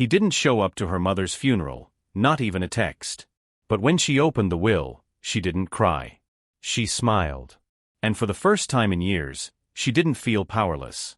He didn't show up to her mother's funeral, not even a text. But when she opened the will, she didn't cry. She smiled. And for the first time in years, she didn't feel powerless.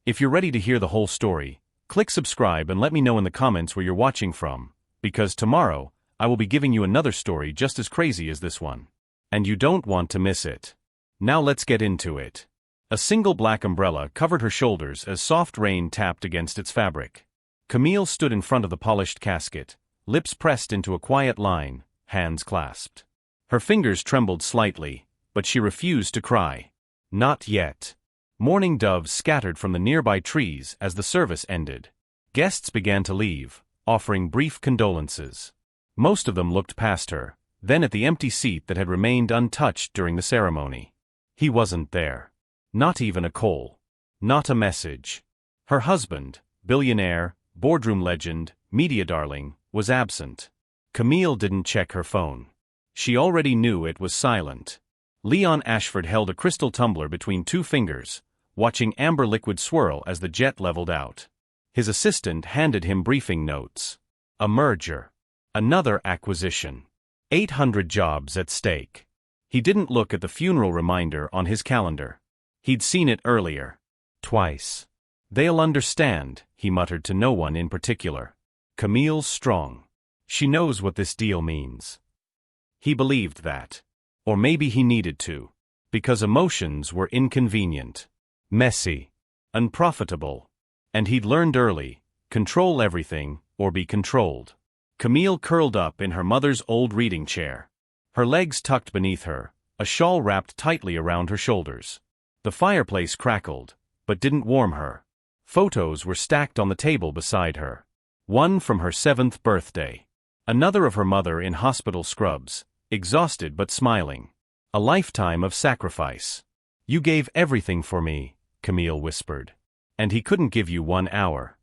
If you're ready to hear the whole story, click subscribe and let me know in the comments where you're watching from, because tomorrow, I will be giving you another story just as crazy as this one. And you don't want to miss it. Now let's get into it. A single black umbrella covered her shoulders as soft rain tapped against its fabric. Camille stood in front of the polished casket, lips pressed into a quiet line, hands clasped. Her fingers trembled slightly, but she refused to cry. Not yet. Mourning doves scattered from the nearby trees as the service ended. Guests began to leave, offering brief condolences. Most of them looked past her, then at the empty seat that had remained untouched during the ceremony. He wasn't there. Not even a call. Not a message. Her husband, billionaire, boardroom legend, media darling, was absent. Camille didn't check her phone. She already knew it was silent. Leon Ashford held a crystal tumbler between two fingers, watching amber liquid swirl as the jet leveled out. His assistant handed him briefing notes. A merger. Another acquisition. 800 jobs at stake. He didn't look at the funeral reminder on his calendar. He'd seen it earlier. Twice. They'll understand, he muttered to no one in particular. Camille's strong. She knows what this deal means. He believed that. Or maybe he needed to. Because emotions were inconvenient. Messy. Unprofitable. And he'd learned early, control everything, or be controlled. Camille curled up in her mother's old reading chair. Her legs tucked beneath her, a shawl wrapped tightly around her shoulders. The fireplace crackled, but didn't warm her. Photos were stacked on the table beside her. One from her 7th birthday. Another of her mother in hospital scrubs, exhausted but smiling. A lifetime of sacrifice. You gave everything for me, Camille whispered. And he couldn't give you 1 hour.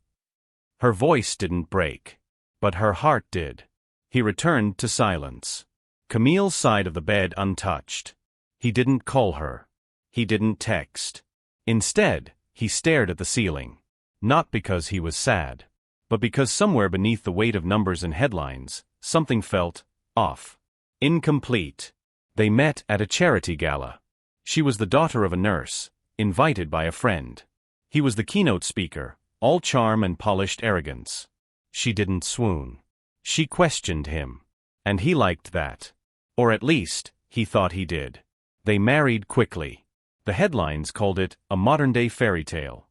Her voice didn't break. But her heart did. He returned to silence. Camille's side of the bed untouched. He didn't call her. He didn't text. Instead, he stared at the ceiling. Not because he was sad. But because somewhere beneath the weight of numbers and headlines, something felt off. Incomplete. They met at a charity gala. She was the daughter of a nurse, invited by a friend. He was the keynote speaker, all charm and polished arrogance. She didn't swoon. She questioned him. And he liked that. Or at least, he thought he did. They married quickly. The headlines called it a modern-day fairy tale.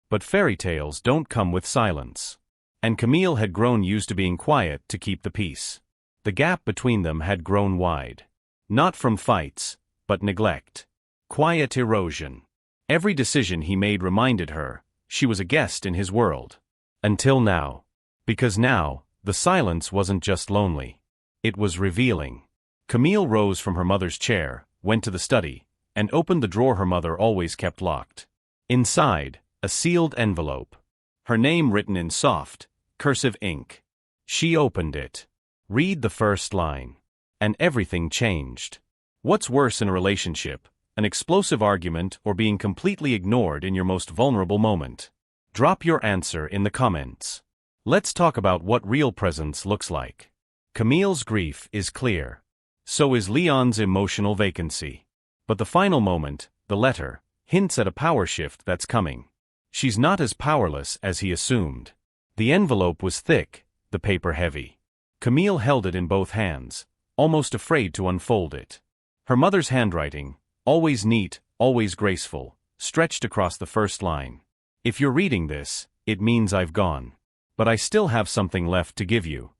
But fairy tales don't come with silence. And Camille had grown used to being quiet to keep the peace. The gap between them had grown wide. Not from fights, but neglect. Quiet erosion. Every decision he made reminded her, she was a guest in his world. Until now. Because now, the silence wasn't just lonely. It was revealing. Camille rose from her mother's chair, went to the study, and opened the drawer her mother always kept locked. Inside, a sealed envelope. Her name written in soft, cursive ink. She opened it. Read the first line. And everything changed. What's worse in a relationship, an explosive argument or being completely ignored in your most vulnerable moment? Drop your answer in the comments. Let's talk about what real presence looks like. Camille's grief is clear. So is Leon's emotional vacancy. But the final moment, the letter, hints at a power shift that's coming. She's not as powerless as he assumed. The envelope was thick, the paper heavy. Camille held it in both hands, almost afraid to unfold it. Her mother's handwriting, always neat, always graceful, stretched across the first line. If you're reading this, it means I've gone. But I still have something left to give you.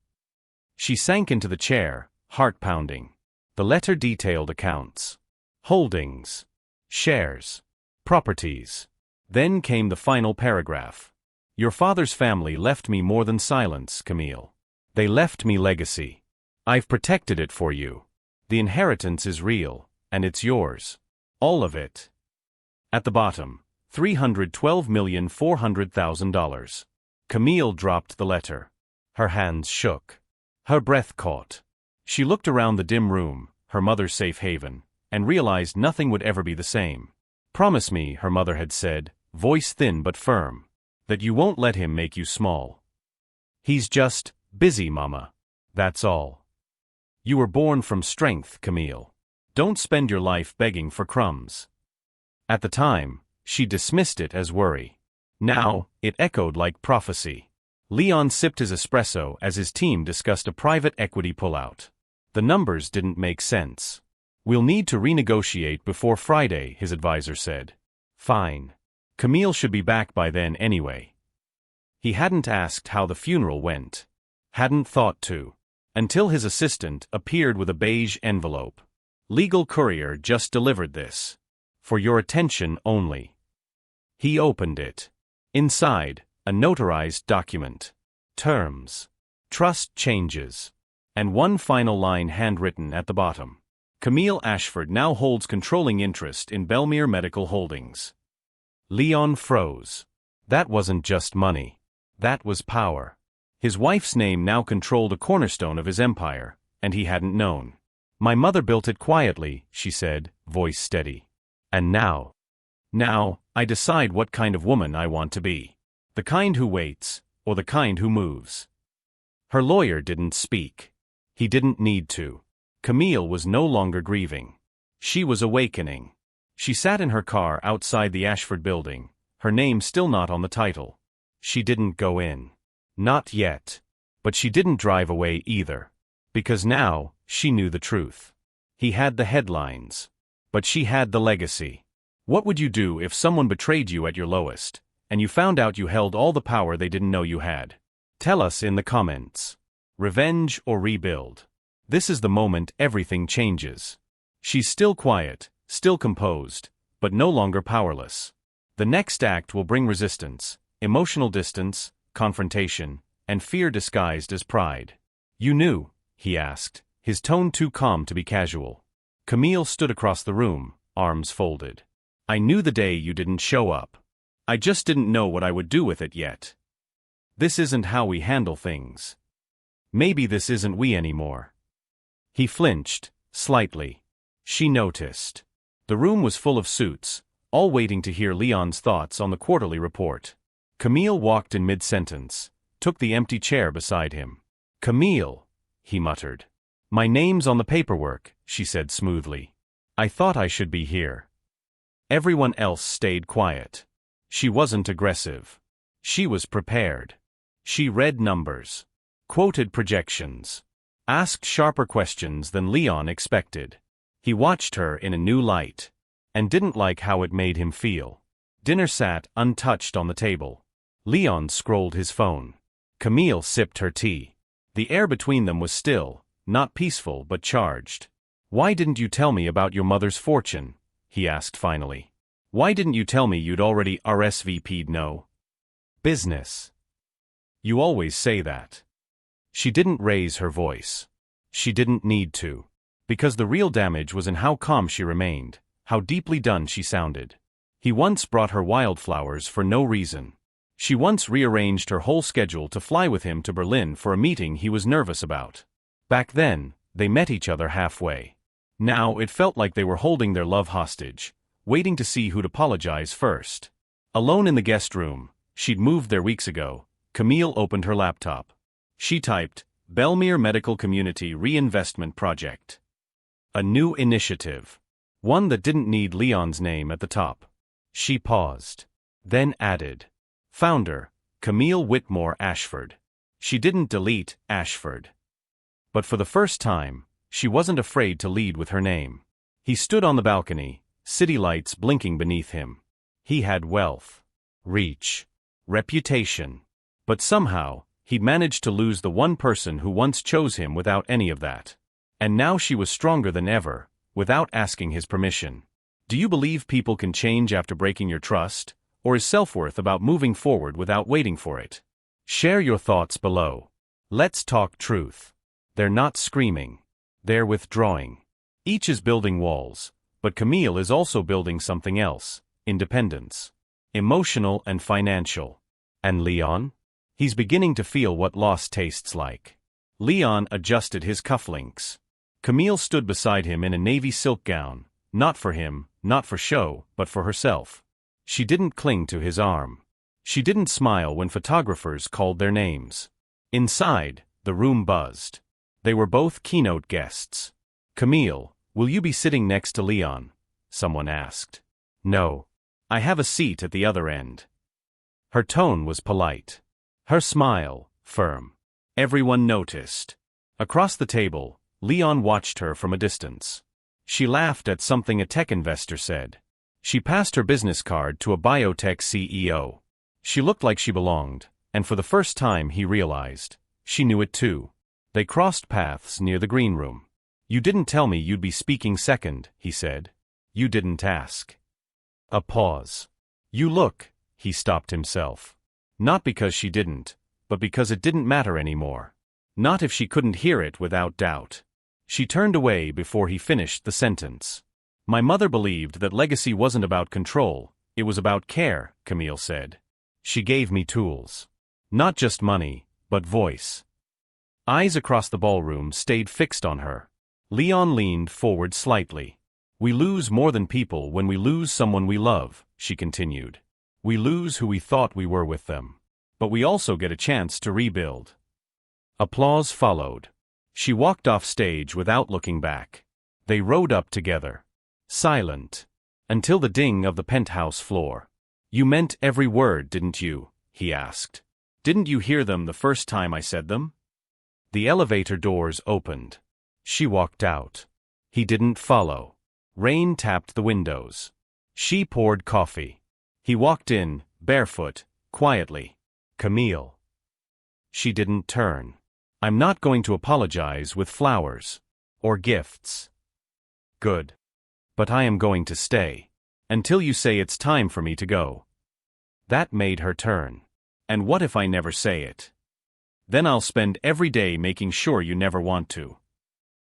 She sank into the chair, heart pounding. The letter detailed accounts. Holdings. Shares. Properties. Then came the final paragraph. Your father's family left me more than silence, Camille. They left me legacy. I've protected it for you. The inheritance is real, and it's yours. All of it. At the bottom, $312,400,000. Camille dropped the letter. Her hands shook. Her breath caught. She looked around the dim room, her mother's safe haven, and realized nothing would ever be the same. Promise me, her mother had said, voice thin but firm, that you won't let him make you small. He's just busy, Mama. That's all. You were born from strength, Camille. Don't spend your life begging for crumbs. At the time, she dismissed it as worry. Now, it echoed like prophecy. Leon sipped his espresso as his team discussed a private equity pullout. The numbers didn't make sense. We'll need to renegotiate before Friday, his advisor said. Fine. Camille should be back by then anyway. He hadn't asked how the funeral went. Hadn't thought to. Until his assistant appeared with a beige envelope. Legal courier just delivered this. For your attention only. He opened it. Inside, a notarized document. Terms. Trust changes. And one final line handwritten at the bottom. Camille Ashford now holds controlling interest in Belmere Medical Holdings. Leon froze. That wasn't just money. That was power. His wife's name now controlled a cornerstone of his empire, and he hadn't known. My mother built it quietly, she said, voice steady. And now, I decide what kind of woman I want to be. The kind who waits, or the kind who moves. Her lawyer didn't speak. He didn't need to. Camille was no longer grieving. She was awakening. She sat in her car outside the Ashford building, her name still not on the title. She didn't go in. Not yet. But she didn't drive away either. Because now, she knew the truth. He had the headlines. But she had the legacy. What would you do if someone betrayed you at your lowest, and you found out you held all the power they didn't know you had? Tell us in the comments. Revenge or rebuild? This is the moment everything changes. She's still quiet, still composed, but no longer powerless. The next act will bring resistance, emotional distance, confrontation, and fear disguised as pride. You knew, he asked, his tone too calm to be casual. Camille stood across the room, arms folded. I knew the day you didn't show up. I just didn't know what I would do with it yet. This isn't how we handle things. Maybe this isn't we anymore. He flinched, slightly. She noticed. The room was full of suits, all waiting to hear Leon's thoughts on the quarterly report. Camille walked in mid-sentence, took the empty chair beside him. Camille, he muttered. My name's on the paperwork, she said smoothly. I thought I should be here. Everyone else stayed quiet. She wasn't aggressive. She was prepared. She read numbers. Quoted projections. Asked sharper questions than Leon expected. He watched her in a new light. And didn't like how it made him feel. Dinner sat untouched on the table. Leon scrolled his phone. Camille sipped her tea. The air between them was still, not peaceful but charged. Why didn't you tell me about your mother's fortune? He asked finally. Why didn't you tell me you'd already RSVP'd no business? You always say that. She didn't raise her voice. She didn't need to. Because the real damage was in how calm she remained, how deeply done she sounded. He once brought her wildflowers for no reason. She once rearranged her whole schedule to fly with him to Berlin for a meeting he was nervous about. Back then, they met each other halfway. Now it felt like they were holding their love hostage, waiting to see who'd apologize first. Alone in the guest room, she'd moved there weeks ago, Camille opened her laptop. She typed, Belmere Medical Community Reinvestment Project. A new initiative. One that didn't need Leon's name at the top. She paused. Then added. Founder, Camille Whitmore Ashford. She didn't delete Ashford. But for the first time, she wasn't afraid to lead with her name. He stood on the balcony, city lights blinking beneath him. He had wealth, reach, reputation. But somehow, he'd managed to lose the one person who once chose him without any of that. And now she was stronger than ever, without asking his permission. Do you believe people can change after breaking your trust? Or is self-worth about moving forward without waiting for it? Share your thoughts below. Let's talk truth. They're not screaming. They're withdrawing. Each is building walls, but Camille is also building something else, independence. Emotional and financial. And Leon? He's beginning to feel what loss tastes like. Leon adjusted his cufflinks. Camille stood beside him in a navy silk gown, not for him, not for show, but for herself. She didn't cling to his arm. She didn't smile when photographers called their names. Inside, the room buzzed. They were both keynote guests. "Camille, will you be sitting next to Leon?" someone asked. "No. I have a seat at the other end." Her tone was polite. Her smile, firm. Everyone noticed. Across the table, Leon watched her from a distance. She laughed at something a tech investor said. She passed her business card to a biotech CEO. She looked like she belonged, and for the first time he realized. She knew it too. They crossed paths near the green room. "You didn't tell me you'd be speaking second," he said. "You didn't ask." A pause. "You look," he stopped himself. Not because she didn't, but because it didn't matter anymore. Not if she couldn't hear it without doubt. She turned away before he finished the sentence. "My mother believed that legacy wasn't about control, it was about care," Camille said. "She gave me tools. Not just money, but voice." Eyes across the ballroom stayed fixed on her. Leon leaned forward slightly. "We lose more than people when we lose someone we love," she continued. "We lose who we thought we were with them. But we also get a chance to rebuild." Applause followed. She walked off stage without looking back. They rode up together. Silent. Until the ding of the penthouse floor. "You meant every word, didn't you?" he asked. "Didn't you hear them the first time I said them?" The elevator doors opened. She walked out. He didn't follow. Rain tapped the windows. She poured coffee. He walked in, barefoot, quietly. "Camille." She didn't turn. "I'm not going to apologize with flowers. Or gifts." "Good. But I am going to stay. Until you say it's time for me to go." That made her turn. "And what if I never say it? Then I'll spend every day making sure you never want to."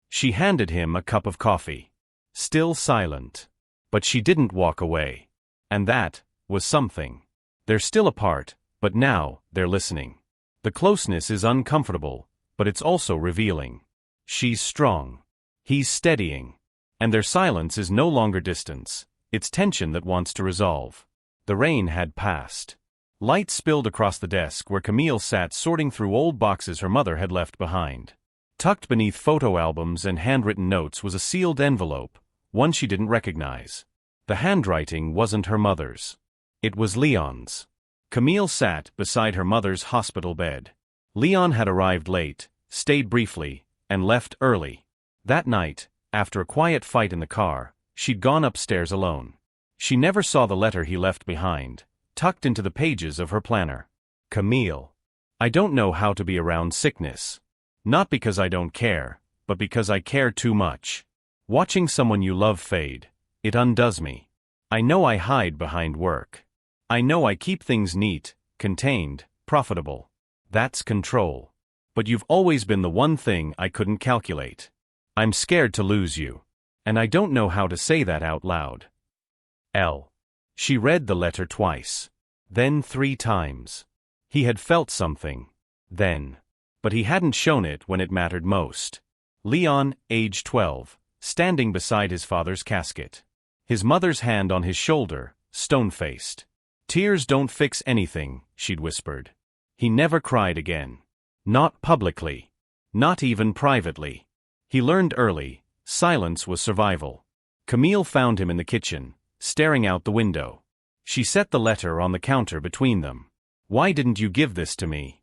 She handed him a cup of coffee. Still silent. But she didn't walk away. And that was something. They're still apart, but now they're listening. The closeness is uncomfortable, but it's also revealing. She's strong. He's steadying. And their silence is no longer distance, it's tension that wants to resolve. The rain had passed. Light spilled across the desk where Camille sat sorting through old boxes her mother had left behind. Tucked beneath photo albums and handwritten notes was a sealed envelope, one she didn't recognize. The handwriting wasn't her mother's. It was Leon's. Camille sat beside her mother's hospital bed. Leon had arrived late, stayed briefly, and left early. That night, after a quiet fight in the car, she'd gone upstairs alone. She never saw the letter he left behind, tucked into the pages of her planner. "Camille. I don't know how to be around sickness. Not because I don't care, but because I care too much. Watching someone you love fade, it undoes me. I know I hide behind work. I know I keep things neat, contained, profitable. That's control. But you've always been the one thing I couldn't calculate. I'm scared to lose you. And I don't know how to say that out loud. L." She read the letter twice. Then 3 times. He had felt something. Then. But he hadn't shown it when it mattered most. Leon, age 12, standing beside his father's casket. His mother's hand on his shoulder, stone-faced. "Tears don't fix anything," she'd whispered. He never cried again. Not publicly. Not even privately. He learned early, silence was survival. Camille found him in the kitchen, staring out the window. She set the letter on the counter between them. "Why didn't you give this to me?"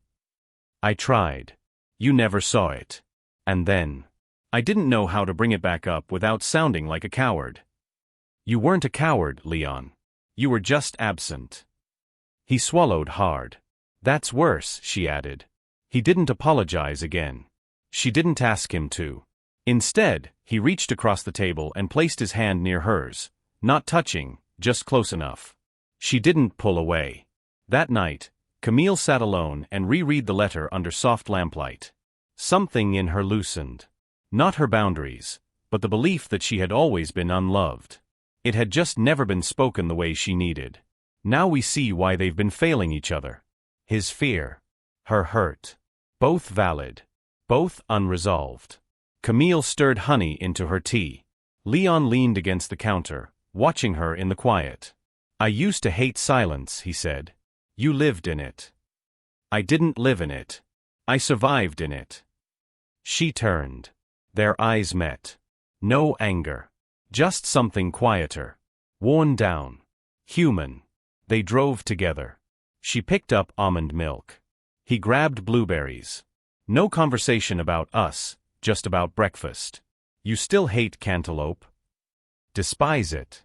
"I tried. You never saw it. And then. I didn't know how to bring it back up without sounding like a coward." "You weren't a coward, Leon. You were just absent." He swallowed hard. "That's worse," she added. He didn't apologize again. She didn't ask him to. Instead, he reached across the table and placed his hand near hers, not touching, just close enough. She didn't pull away. That night, Camille sat alone and reread the letter under soft lamplight. Something in her loosened. Not her boundaries, but the belief that she had always been unloved. It had just never been spoken the way she needed. Now we see why they've been failing each other. His fear. Her hurt. Both valid. Both unresolved. Camille stirred honey into her tea. Leon leaned against the counter, watching her in the quiet. "I used to hate silence," he said. "You lived in it." "I didn't live in it. I survived in it. She turned. Their eyes met. No anger. Just something quieter. Worn down. Human. They drove together. She picked up almond milk. He grabbed blueberries. No conversation about us, just about breakfast. You still hate cantaloupe? Despise it.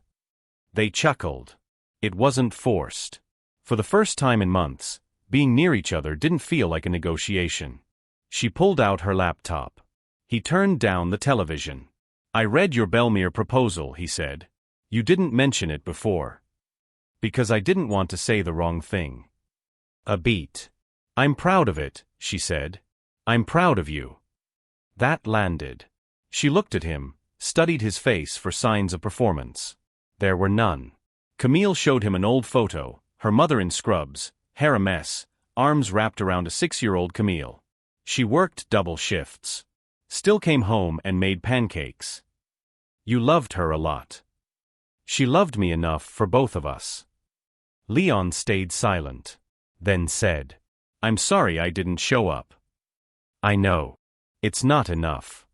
They chuckled. It wasn't forced. For the first time in months, being near each other didn't feel like a negotiation. She pulled out her laptop. He turned down the television. I read your Belmere proposal, he said. You didn't mention it before. Because I didn't want to say the wrong thing. A beat. I'm proud of it, she said. I'm proud of you. That landed. She looked at him, studied his face for signs of performance. There were none. Camille showed him an old photo, her mother in scrubs, hair a mess, arms wrapped around a 6-year-old Camille. She worked double shifts. Still came home and made pancakes. You loved her a lot. She loved me enough for both of us. Leon stayed silent. Then said, I'm sorry I didn't show up. I know. It's not enough.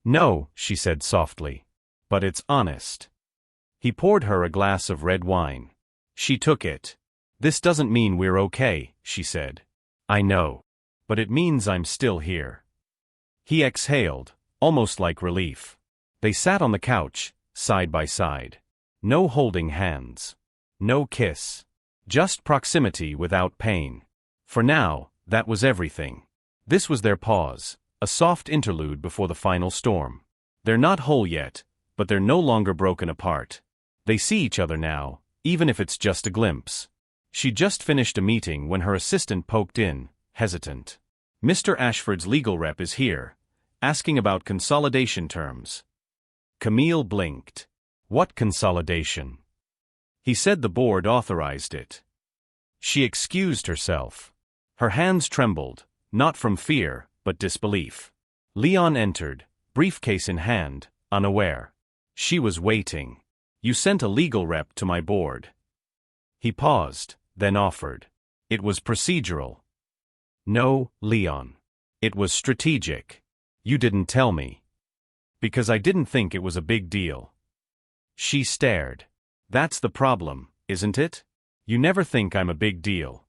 No, she said softly. But it's honest. He poured her a glass of red wine. She took it. This doesn't mean we're okay, she said. I know. But it means I'm still here. He exhaled, almost like relief. They sat on the couch, side by side. No holding hands. No kiss. Just proximity without pain. For now, that was everything. This was their pause, a soft interlude before the final storm. They're not whole yet, but they're no longer broken apart. They see each other now, even if it's just a glimpse. She just finished a meeting when her assistant poked in, hesitant. Mr. Ashford's legal rep is here, asking about consolidation terms. Camille blinked. What consolidation? He said the board authorized it. She excused herself. Her hands trembled, not from fear, but disbelief. Leon entered, briefcase in hand, unaware. She was waiting. You sent a legal rep to my board. He paused, then offered. It was procedural. No, Leon. It was strategic. You didn't tell me. Because I didn't think it was a big deal. She stared. That's the problem, isn't it? You never think I'm a big deal.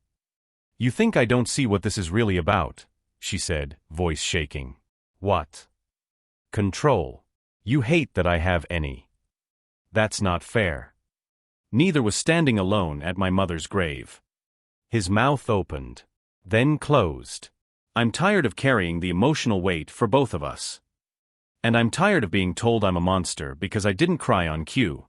You think I don't see what this is really about, she said, voice shaking. What? Control. You hate that I have any. That's not fair. Neither was standing alone at my mother's grave. His mouth opened, then closed. I'm tired of carrying the emotional weight for both of us. And I'm tired of being told I'm a monster because I didn't cry on cue.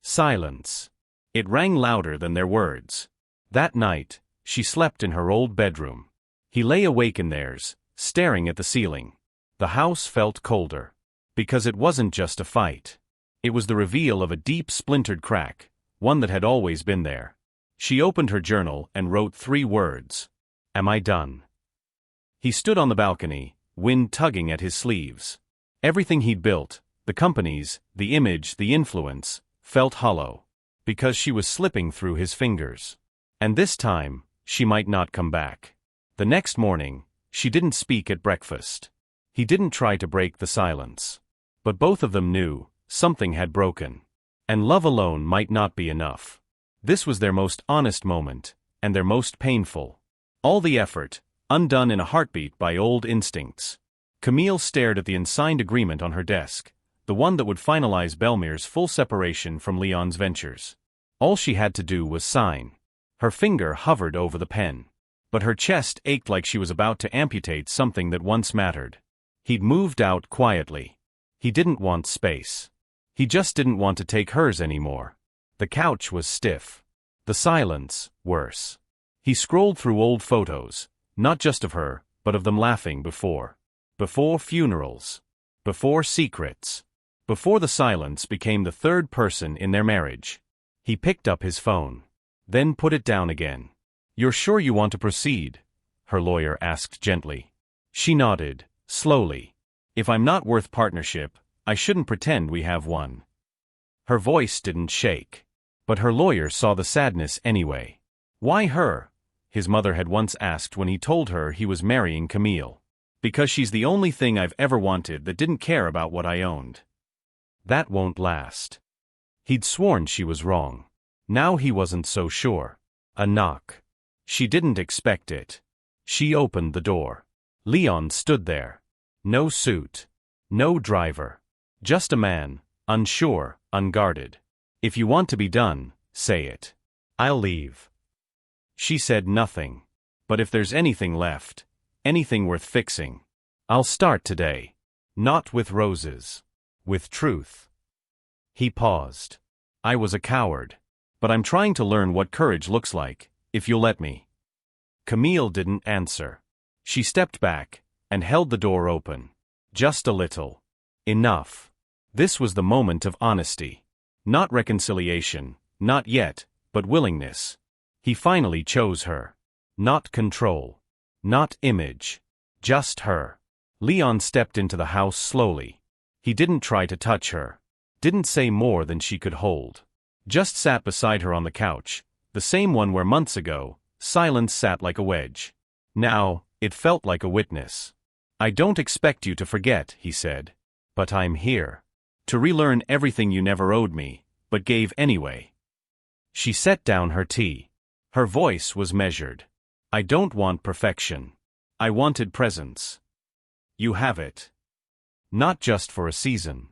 Silence. It rang louder than their words. That night, she slept in her old bedroom. He lay awake in theirs, staring at the ceiling. The house felt colder. Because it wasn't just a fight. It was the reveal of a deep splintered crack, one that had always been there. She opened her journal and wrote 3 words. Am I done? He stood on the balcony, wind tugging at his sleeves. Everything he'd built, the companies, the image, the influence, felt hollow. Because she was slipping through his fingers. And this time, she might not come back. The next morning, she didn't speak at breakfast. He didn't try to break the silence. But both of them knew, something had broken. And love alone might not be enough. This was their most honest moment, and their most painful. All the effort, undone in a heartbeat by old instincts. Camille stared at the unsigned agreement on her desk, the one that would finalize Belmere's full separation from Leon's ventures. All she had to do was sign. Her finger hovered over the pen. But her chest ached like she was about to amputate something that once mattered. He'd moved out quietly. He didn't want space. He just didn't want to take hers anymore. The couch was stiff. The silence, worse. He scrolled through old photos, not just of her, but of them laughing before. Before funerals. Before secrets. Before the silence became the third person in their marriage. He picked up his phone. Then put it down again. You're sure you want to proceed? Her lawyer asked gently. She nodded, slowly. If I'm not worth partnership, I shouldn't pretend we have one. Her voice didn't shake. But her lawyer saw the sadness anyway. Why her? his mother had once asked when he told her he was marrying Camille. Because she's the only thing I've ever wanted that didn't care about what I owned. That won't last. He'd sworn she was wrong. Now he wasn't so sure. A knock. She didn't expect it. She opened the door. Leon stood there. No suit. No driver. Just a man, unsure, unguarded. If you want to be done, say it. I'll leave. She said nothing. But if there's anything left, anything worth fixing, I'll start today. Not with roses. With truth. He paused. I was a coward. But I'm trying to learn what courage looks like, if you'll let me. Camille didn't answer. She stepped back and held the door open. Just a little. Enough. This was the moment of honesty. Not reconciliation, not yet, but willingness. He finally chose her. Not control. Not image. Just her. Leon stepped into the house slowly. He didn't try to touch her. Didn't say more than she could hold. Just sat beside her on the couch, the same one where months ago, silence sat like a wedge. Now, it felt like a witness. I don't expect you to forget, he said. But I'm here. To relearn everything you never owed me, but gave anyway. She set down her tea. Her voice was measured. I don't want perfection. I wanted presence. You have it. Not just for a season.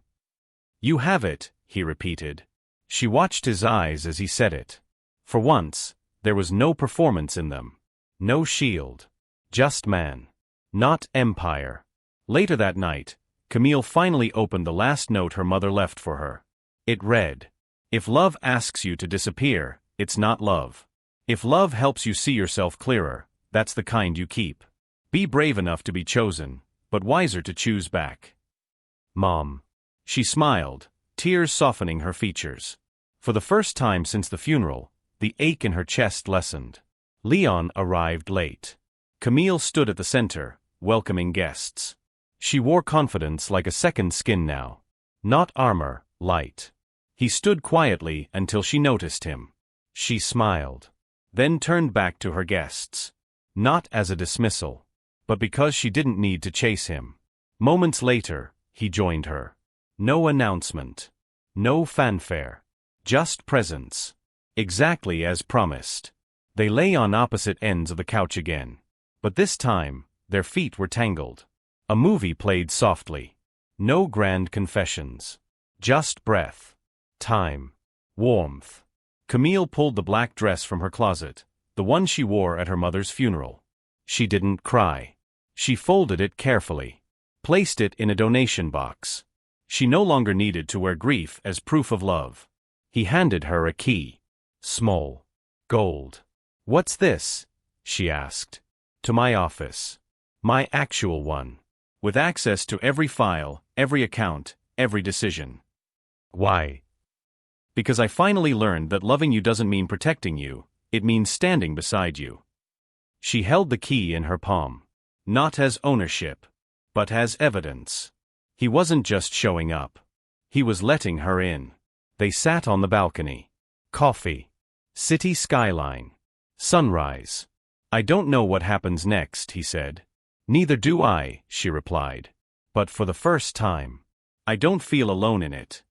You have it, he repeated. She watched his eyes as he said it. For once, there was no performance in them. No shield. Just man. Not empire. Later that night, Camille finally opened the last note her mother left for her. It read, "If love asks you to disappear, it's not love. If love helps you see yourself clearer, that's the kind you keep. Be brave enough to be chosen, but wiser to choose back." Mom. She smiled, tears softening her features. For the first time since the funeral, the ache in her chest lessened. Leon arrived late. Camille stood at the center, welcoming guests. She wore confidence like a second skin now. Not armor, light. He stood quietly until she noticed him. She smiled. Then turned back to her guests. Not as a dismissal, but because she didn't need to chase him. Moments later, he joined her. No announcement. No fanfare. Just presence. Exactly as promised. They lay on opposite ends of the couch again. But this time, their feet were tangled. A movie played softly. No grand confessions. Just breath. Time. Warmth. Camille pulled the black dress from her closet, the one she wore at her mother's funeral. She didn't cry. She folded it carefully. Placed it in a donation box. She no longer needed to wear grief as proof of love. He handed her a key. Small. Gold. "What's this?" she asked. "To my office. My actual one. With access to every file, every account, every decision." "Why?" "Because I finally learned that loving you doesn't mean protecting you, it means standing beside you." She held the key in her palm. Not as ownership, but as evidence. He wasn't just showing up. He was letting her in. They sat on the balcony. Coffee. City skyline. Sunrise. "I don't know what happens next," he said. "Neither do I," she replied. "But for the first time, I don't feel alone in it."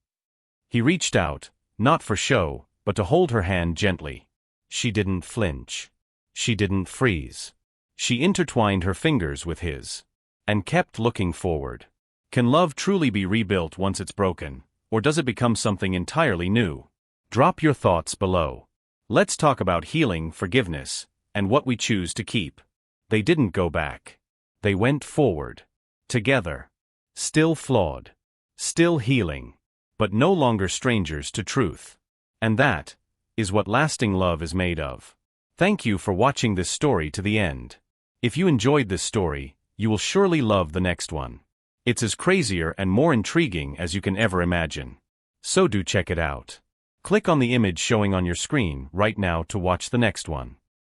He reached out, not for show, but to hold her hand gently. She didn't flinch. She didn't freeze. She intertwined her fingers with his. And kept looking forward. Can love truly be rebuilt once it's broken, or does it become something entirely new? Drop your thoughts below. Let's talk about healing, forgiveness, and what we choose to keep. They didn't go back. They went forward. Together. Still flawed. Still healing. But no longer strangers to truth. And that is what lasting love is made of. Thank you for watching this story to the end. If you enjoyed this story, you will surely love the next one. It's as crazier and more intriguing as you can ever imagine. So do check it out. Click on the image showing on your screen right now to watch the next one.